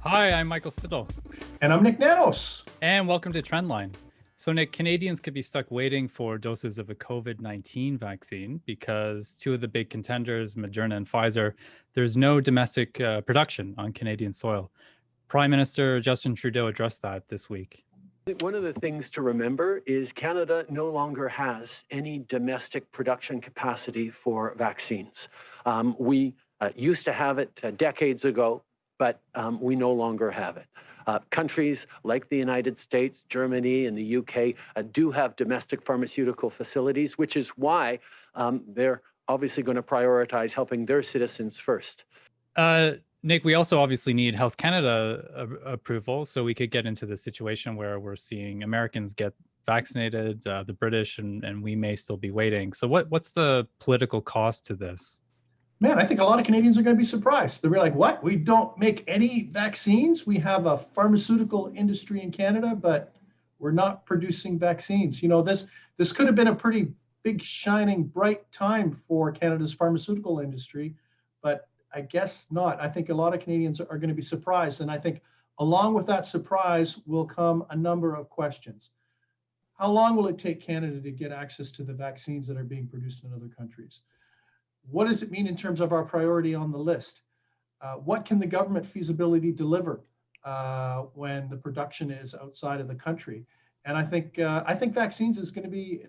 Hi, I'm Michael Stittle. And I'm Nick Nanos. And welcome to Trendline. So, Nick, Canadians could be stuck waiting for doses of a COVID-19 vaccine because two of the big contenders, Moderna and Pfizer, there's no domestic production on Canadian soil. Prime Minister Justin Trudeau addressed that this week. One of the things to remember is Canada no longer has any domestic production capacity for vaccines. We used to have it decades ago, but we no longer have it. Countries like the United States, Germany, and the UK do have domestic pharmaceutical facilities, which is why they're obviously going to prioritize helping their citizens first. Nick, we also obviously need Health Canada approval, so we could get into the situation where we're seeing Americans get vaccinated, the British, and we may still be waiting. So what's the political cost to this? Man, I think a lot of Canadians are going to be surprised. They're like, what? We don't make any vaccines? We have a pharmaceutical industry in Canada, but we're not producing vaccines. You know, this could have been a pretty big, shining, bright time for Canada's pharmaceutical industry, but I guess not. I think a lot of Canadians are going to be surprised. And I think along with that surprise will come a number of questions. How long will it take Canada to get access to the vaccines that are being produced in other countries? What does it mean in terms of our priority on the list? What can the government feasibility deliver when the production is outside of the country? And I think vaccines is going to be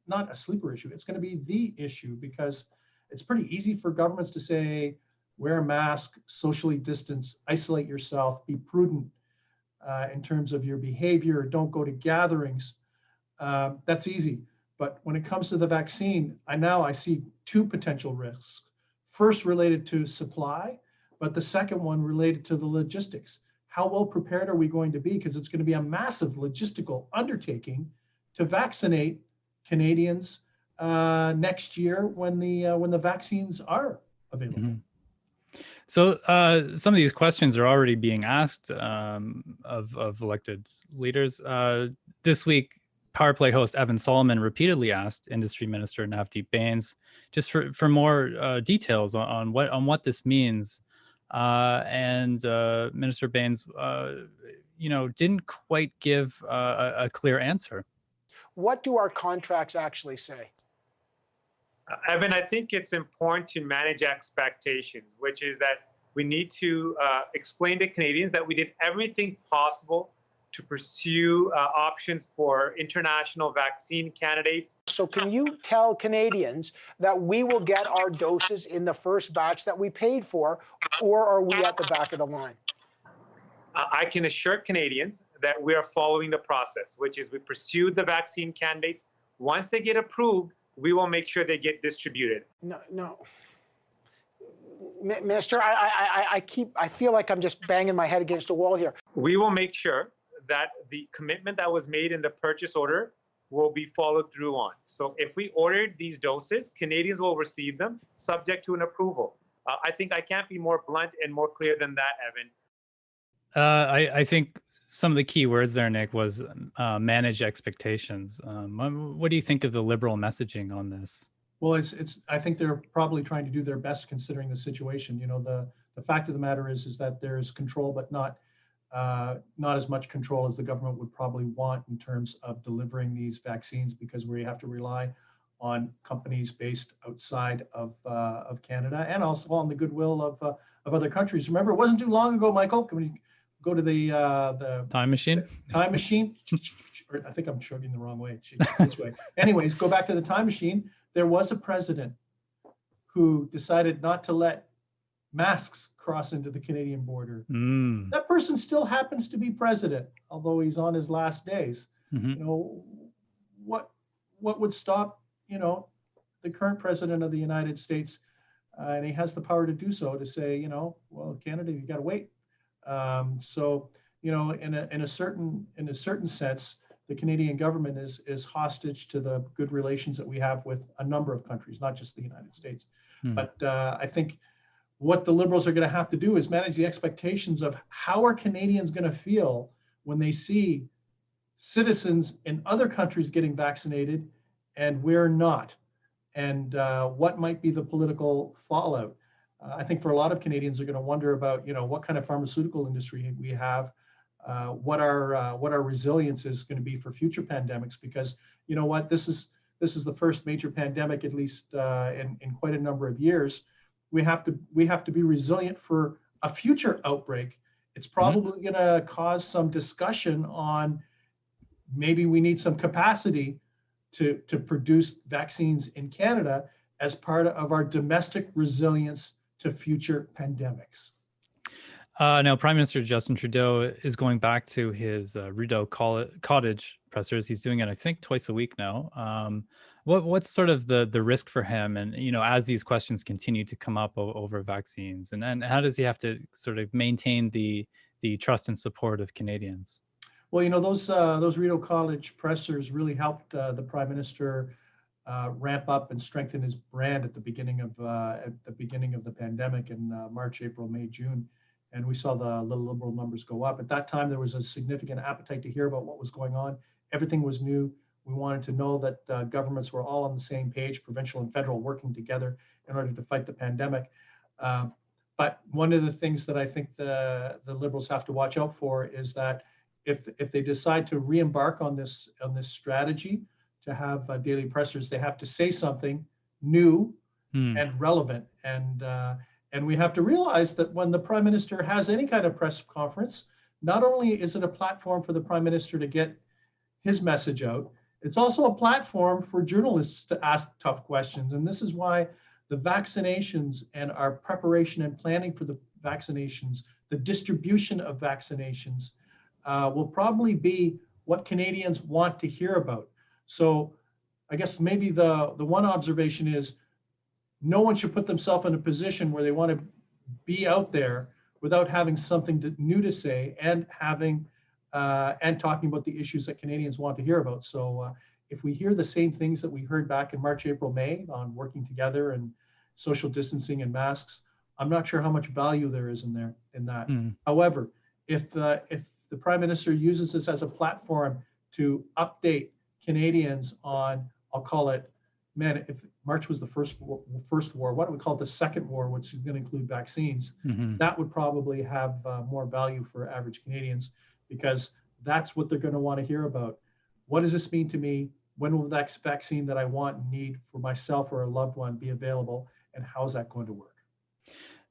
not a sleeper issue. It's going to be the issue because it's pretty easy for governments to say, wear a mask, socially distance, isolate yourself, be prudent in terms of your behavior, don't go to gatherings. That's easy. But when it comes to the vaccine, I see two potential risks. First, related to supply, but the second one related to the logistics. How well prepared are we going to be? Because it's going to be a massive logistical undertaking to vaccinate Canadians next year when the vaccines are available. Mm-hmm. So some of these questions are already being asked of elected leaders. This week, Power Play host Evan Solomon repeatedly asked Industry Minister Navdeep Bains just for more details on what this means, and Minister Bains, didn't quite give a clear answer. What do our contracts actually say? Evan, I think it's important to manage expectations, which is that we need to explain to Canadians that we did everything possible to pursue options for international vaccine candidates. So can you tell Canadians that we will get our doses in the first batch that we paid for, or are we at the back of the line? I can assure Canadians that we are following the process, which is we pursue the vaccine candidates. Once they get approved, we will make sure they get distributed. No. Minister, I feel like I'm just banging my head against a wall here. We will make sure that the commitment that was made in the purchase order will be followed through on. So if we ordered these doses, Canadians will receive them subject to an approval. I think I can't be more blunt and more clear than that, Evan. I think some of the key words there, Nick, was manage expectations. What do you think of the Liberal messaging on this? Well, I think they're probably trying to do their best considering the situation. You know, the fact of the matter is that there's control, but not as much control as the government would probably want in terms of delivering these vaccines, because we have to rely on companies based outside of Canada and also on the goodwill of other countries. Remember, it wasn't too long ago, Michael. Can we go to the time machine? Time machine. I think I'm chugging the wrong way. This way. Anyways, go back to the time machine. There was a president who decided not to let masks cross into the Canadian border. That person still happens to be president, although he's on his last days. Mm-hmm. You know, what would stop, the current president of the United States, and he has the power to do so, to say, well, Canada, you got to wait. So, in a certain sense, the Canadian government is hostage to the good relations that we have with a number of countries, not just the United States. But I think what the Liberals are going to have to do is manage the expectations of how are Canadians going to feel when they see citizens in other countries getting vaccinated and we're not, and what might be the political fallout. I think for a lot of Canadians are going to wonder about, what kind of pharmaceutical industry we have, what our resilience is going to be for future pandemics, because you know what, this is the first major pandemic, at least in quite a number of years. We have to be resilient for a future outbreak. It's probably going to cause some discussion on maybe we need some capacity to produce vaccines in Canada as part of our domestic resilience to future pandemics. Now, Prime Minister Justin Trudeau is going back to his Rideau Cottage pressers. He's doing it, I think, twice a week now. What's sort of the risk for him, and as these questions continue to come up over vaccines, and how does he have to sort of maintain the trust and support of Canadians? Well, those Rideau College pressers really helped the Prime Minister ramp up and strengthen his brand at the beginning of the pandemic in March, April, May, June, and we saw the Liberal numbers go up. At that time, there was a significant appetite to hear about what was going on. Everything was new. We wanted to know that governments were all on the same page, provincial and federal, working together in order to fight the pandemic. But one of the things that I think the Liberals have to watch out for is that if they decide to re-embark on this strategy to have daily pressers, they have to say something new and relevant. And we have to realize that when the Prime Minister has any kind of press conference, not only is it a platform for the Prime Minister to get his message out, it's also a platform for journalists to ask tough questions. And this is why the vaccinations and our preparation and planning for the vaccinations, the distribution of vaccinations, will probably be what Canadians want to hear about. So I guess maybe the one observation is no one should put themselves in a position where they want to be out there without having something new to say and having and talking about the issues that Canadians want to hear about. So if we hear the same things that we heard back in March, April, May on working together and social distancing and masks, I'm not sure how much value there is in that. However, if the Prime Minister uses this as a platform to update Canadians on, I'll call it, if March was the first war, why don't we call it the second war, which is going to include vaccines? That would probably have more value for average Canadians, because that's what they're going to want to hear about. What does this mean to me? When will that vaccine that I want and need for myself or a loved one be available, and how is that going to work?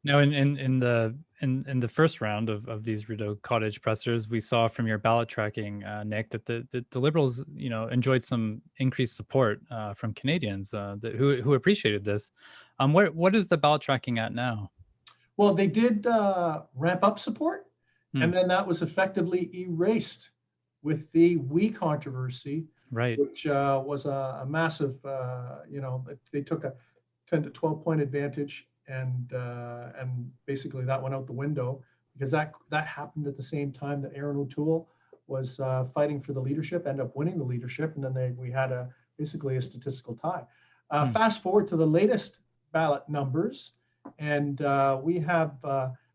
Now, in the first round of these Rideau Cottage pressers, we saw from your ballot tracking, Nick, that the Liberals, enjoyed some increased support from Canadians who appreciated this. What is the ballot tracking at now? Well, they did ramp up support, and then that was effectively erased with the We controversy, right? Which was a massive, they took a 10 to 12 point advantage. And basically that went out the window, because that happened at the same time that Aaron O'Toole was fighting for the leadership, ended up winning the leadership, and then we had basically a statistical tie. Fast forward to the latest ballot numbers, and we have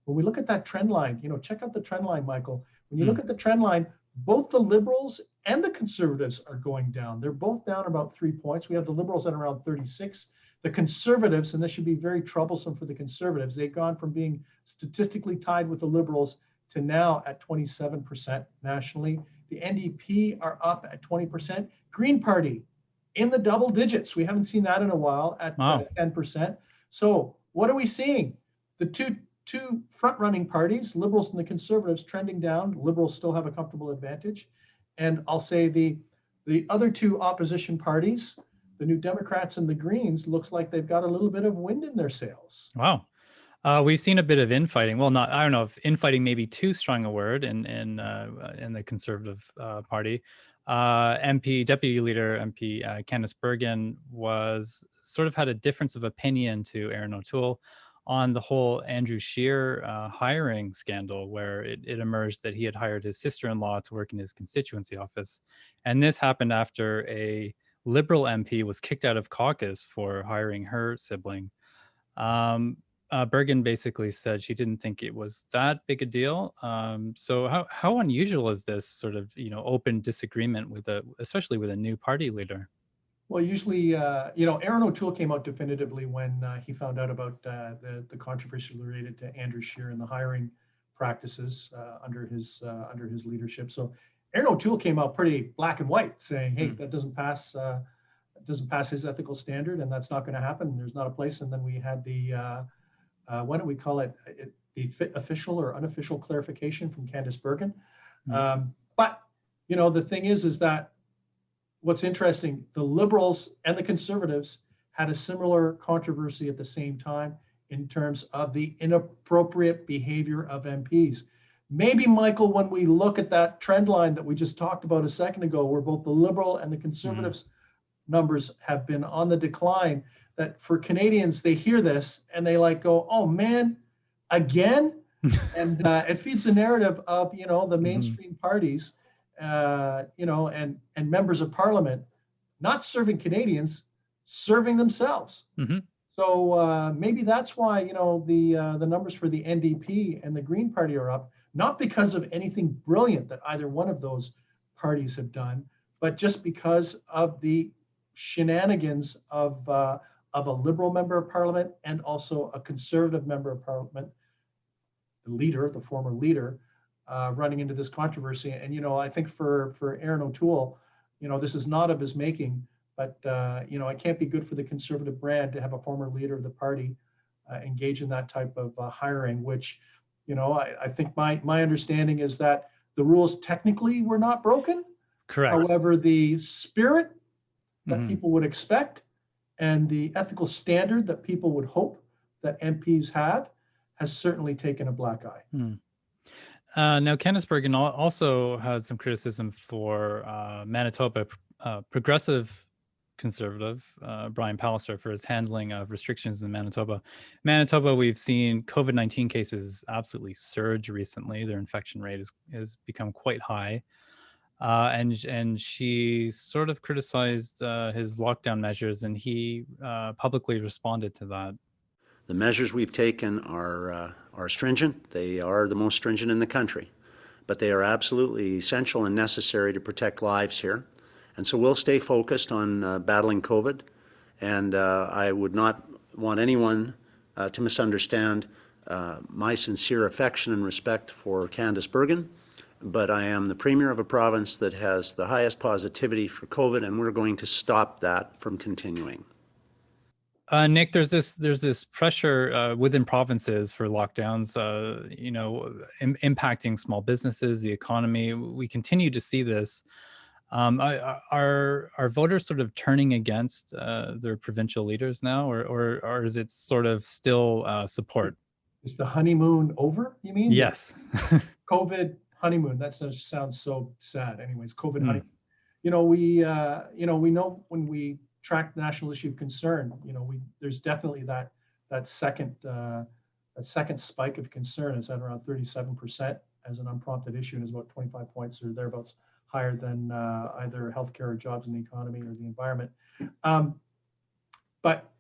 when we look at that trend line, check out the trend line, Michael. When you look at the trend line, both the Liberals and the Conservatives are going down. They're both down about 3 points. We have the Liberals at around 36. The Conservatives, and this should be very troublesome for the Conservatives, they've gone from being statistically tied with the Liberals to now at 27% nationally. The NDP are up at 20%. Green Party in the double digits. We haven't seen that in a while at 10%. So what are we seeing? The two front-running parties, Liberals and the Conservatives, trending down. Liberals still have a comfortable advantage. And I'll say the other two opposition parties, the New Democrats and the Greens, looks like they've got a little bit of wind in their sails. Wow. We've seen a bit of infighting. Well, I don't know if infighting may be too strong a word in the Conservative Party. Deputy Leader MP Candice Bergen was sort of had a difference of opinion to Aaron O'Toole on the whole Andrew Scheer hiring scandal, where it emerged that he had hired his sister-in-law to work in his constituency office. And this happened after a Liberal MP was kicked out of caucus for hiring her sibling. Bergen basically said she didn't think it was that big a deal. So how unusual is this sort of open disagreement especially with a new party leader? Well, usually, Aaron O'Toole came out definitively when he found out about the controversy related to Andrew Scheer and the hiring practices under his leadership. So Aaron O'Toole came out pretty black and white, saying, "Hey, that doesn't pass his ethical standard, and that's not going to happen. There's not a place." And then we had the why don't we call it the official or unofficial clarification from Candice Bergen. But the thing is that what's interesting, the Liberals and the Conservatives had a similar controversy at the same time in terms of the inappropriate behavior of MPs. Maybe, Michael, when we look at that trend line that we just talked about a second ago, where both the Liberal and the Conservatives numbers have been on the decline, that for Canadians, they hear this and they go, "Oh man, again?" And it feeds the narrative of, the mainstream parties, and members of parliament not serving Canadians, serving themselves. So maybe that's why, the numbers for the NDP and the Green Party are up, not because of anything brilliant that either one of those parties have done, but just because of the shenanigans of a Liberal member of parliament and also a Conservative member of parliament, the former leader, running into this controversy. And, I think for Aaron O'Toole, this is not of his making, but, it can't be good for the Conservative brand to have a former leader of the party engage in that type of hiring, which, I think my understanding is that the rules technically were not broken. Correct. However, the spirit that people would expect and the ethical standard that people would hope that MPs have has certainly taken a black eye. Now, Candice Bergen also had some criticism for Manitoba progressive Conservative Brian Pallister for his handling of restrictions in Manitoba. Manitoba, we've seen COVID-19 cases absolutely surge recently. Their infection rate has become quite high. And she sort of criticized his lockdown measures, and he publicly responded to that. The measures we've taken are stringent. They are the most stringent in the country, but they are absolutely essential and necessary to protect lives here. And so we'll stay focused on battling COVID. And I would not want anyone to misunderstand my sincere affection and respect for Candice Bergen, but I am the Premier of a province that has the highest positivity for COVID, and we're going to stop that from continuing. Nick, there's this pressure within provinces for lockdowns, impacting small businesses, the economy. We continue to see this. Are voters sort of turning against their provincial leaders now, or is it sort of still support? Is the honeymoon over, you mean? Yes. COVID honeymoon. That sounds so sad. Anyways, COVID honeymoon. We know when we track national issue of concern, there's definitely that second spike of concern is at around 37% as an unprompted issue, and is about 25 points or thereabouts higher than either healthcare or jobs in the economy or the environment. But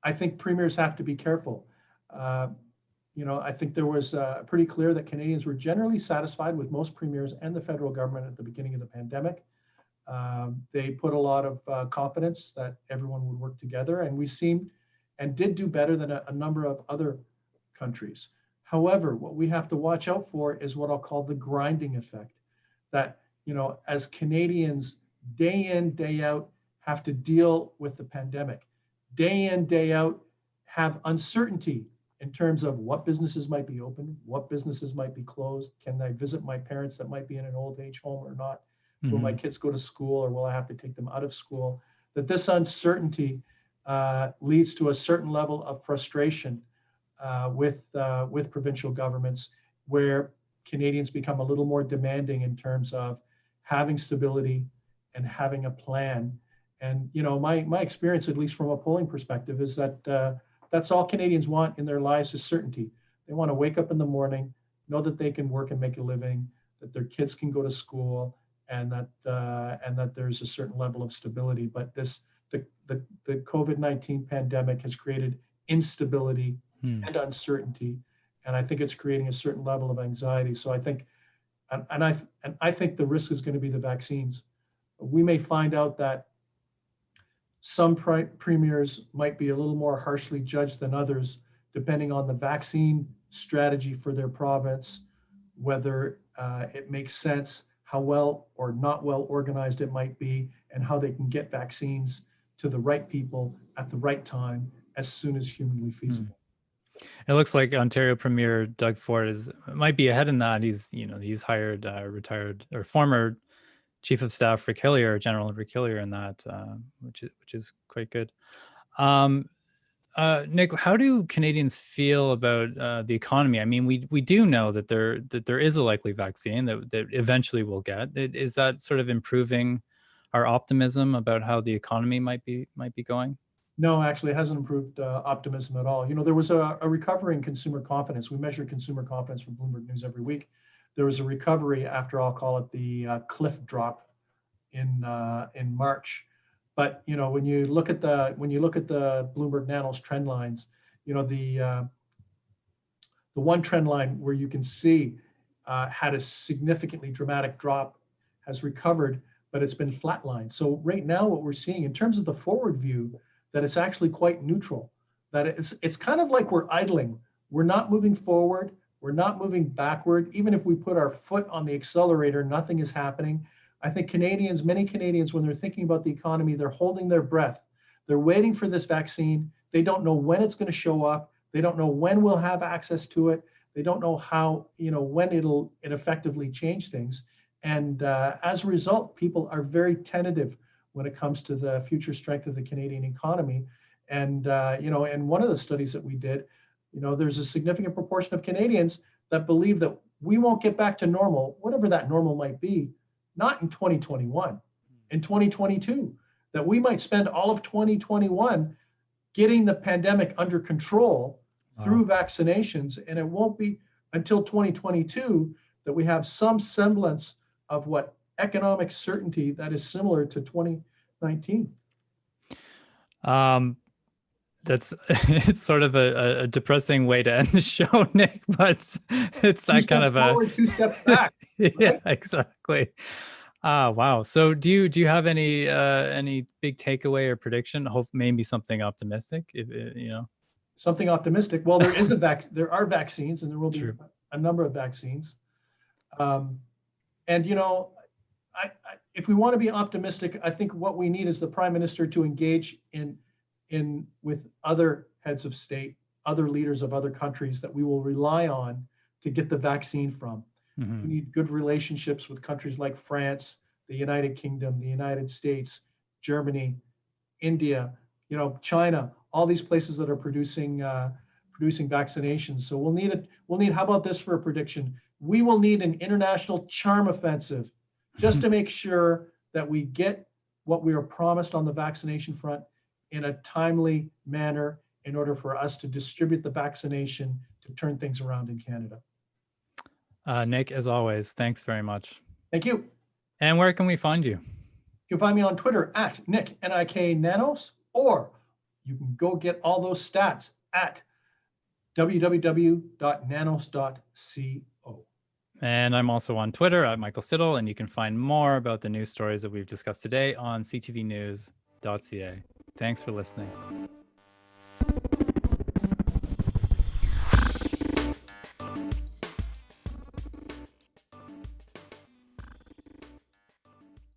I think premiers have to be careful. I think there was pretty clear that Canadians were generally satisfied with most premiers and the federal government at the beginning of the pandemic. They put a lot of confidence that everyone would work together, and we seemed and did do better than a number of other countries. However, what we have to watch out for is what I'll call the grinding effect, that as Canadians day in, day out have to deal with the pandemic, day in, day out have uncertainty in terms of what businesses might be open, what businesses might be closed. Can I visit my parents that might be in an old age home or not? Will my kids go to school, or will I have to take them out of school? That this uncertainty leads to a certain level of frustration with provincial governments, where Canadians become a little more demanding in terms of having stability and having a plan. And my experience, at least from a polling perspective, is that that's all Canadians want in their lives is certainty. They want to wake up in the morning, know that they can work and make a living, that their kids can go to school, and that there's a certain level of stability. But the COVID-19 pandemic has created instability and uncertainty, and I think it's creating a certain level of anxiety. So I think, and I think the risk is going to be the vaccines. We may find out that Some premiers might be a little more harshly judged than others, depending on the vaccine strategy for their province, whether it makes sense, how well or not well organized it might be, and how they can get vaccines to the right people at the right time as soon as humanly feasible. It looks like Ontario Premier Doug Ford might be ahead in that. He's hired retired or former Chief of Staff Rick Hillier, General Rick Hillier, in that, which is quite good. Nick, how do Canadians feel about the economy? I mean, we do know that there is a likely vaccine that eventually we'll get. Is that sort of improving our optimism about how the economy might be going? No, actually, it hasn't improved optimism at all. There was a recovery in consumer confidence. We measure consumer confidence from Bloomberg News every week. There was a recovery after, I'll call it, the cliff drop in March. But when you look at the Bloomberg Nanos trend lines, the one trend line where you can see had a significantly dramatic drop has recovered, but it's been flatlined. So right now, what we're seeing in terms of the forward view, that it's actually quite neutral. That it's kind of like we're idling. We're not moving forward. We're not moving backward. Even if we put our foot on the accelerator, nothing is happening. I think many Canadians, when they're thinking about the economy, they're holding their breath. They're waiting for this vaccine. They don't know when it's going to show up. They don't know when we'll have access to it. They don't know how, when it effectively change things. And as a result, people are very tentative when it comes to the future strength of the Canadian economy. And, and one of the studies that we did, there's a significant proportion of Canadians that believe that we won't get back to normal, whatever that normal might be, not in 2021, in 2022, that we might spend all of 2021 getting the pandemic under control through vaccinations. And it won't be until 2022 that we have some semblance of what economic certainty that is similar to 2019. It's sort of a depressing way to end the show, Nick, but it's that kind of forward, 2 steps back. Right? Yeah, exactly. Wow. So do you have any big takeaway or prediction? Hope maybe something optimistic, Something optimistic. Well, there are vaccines, and there will be True. a number of vaccines. And if we want to be optimistic, I think what we need is the Prime Minister to engage in with other heads of state, other leaders of other countries that we will rely on to get the vaccine from. Mm-hmm. We need good relationships with countries like France, the United Kingdom, the United States, Germany, India, China, all these places that are producing vaccinations. So we'll need, how about this for a prediction? We will need an international charm offensive just to make sure that we get what we are promised on the vaccination front in a timely manner in order for us to distribute the vaccination to turn things around in Canada. Nick, as always, thanks very much. Thank you. And where can we find you? You can find me on Twitter at Nick, N-I-K, Nanos, or you can go get all those stats at www.nanos.co. And I'm also on Twitter at Michael Stittle, and you can find more about the news stories that we've discussed today on CTVNews.ca. Thanks for listening.